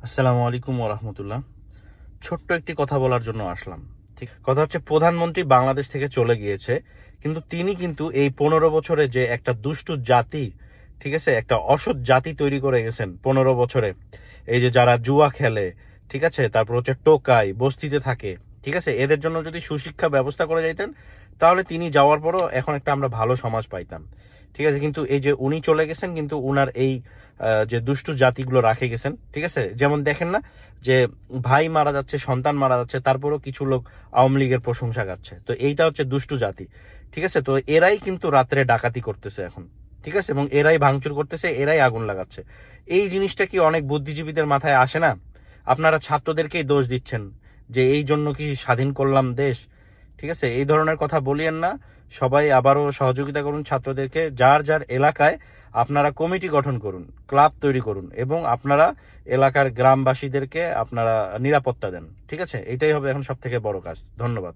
আসসালামু আলাইকুম ওরহমতুল্লাহ। ছোট্ট একটি কথা বলার জন্য আসলাম। ঠিক কথা হচ্ছে, প্রধানমন্ত্রী বাংলাদেশ থেকে চলে গিয়েছে, কিন্তু তিনি কিন্তু এই 15 বছরে যে একটা দুষ্টু জাতি, ঠিক আছে, একটা অসৎ জাতি তৈরি করে গেছেন 15 বছরে। এই যে যারা জুয়া খেলে, ঠিক আছে, তারপর হচ্ছে টোকাই বস্তিতে থাকে, ঠিক আছে, এদের জন্য যদি সুশিক্ষা ব্যবস্থা করে যাইতেন, তাহলে তিনি যাওয়ার পরও এখন একটা আমরা ভালো সমাজ পাইতাম। ঠিক আছে, কিন্তু এই যে উনি চলে গেছেন, কিন্তু উনার এই যে দুষ্টু জাতিগুলো রাখে গেছেন। ঠিক আছে, যেমন দেখেন না যে ভাই মারা যাচ্ছে, সন্তান মারা যাচ্ছে, তারপরেও কিছু লোক আওয়ামী লীগের প্রশংসা গাচ্ছে। তো এইটা হচ্ছে দুষ্টু জাতি। ঠিক আছে, তো এরাই কিন্তু রাত্রে ডাকাতি করতেছে এখন। ঠিক আছে, এবং এরাই ভাঙচুর করতেছে, এরাই আগুন লাগাচ্ছে। এই জিনিসটা কি অনেক বুদ্ধিজীবীদের মাথায় আসে না? আপনারা ছাত্রদেরকেই দোষ দিচ্ছেন যে এই জন্য কি স্বাধীন করলাম দেশ। ঠিক আছে, এই ধরনের কথা বলিয়েন না। সবাই আবারও সহযোগিতা করুন ছাত্রদেরকে। যার যার এলাকায় আপনারা কমিটি গঠন করুন, ক্লাব তৈরি করুন, এবং আপনারা এলাকার গ্রামবাসীদেরকে আপনারা নিরাপত্তা দেন। ঠিক আছে, এটাই হবে এখন সব থেকে বড় কাজ। ধন্যবাদ।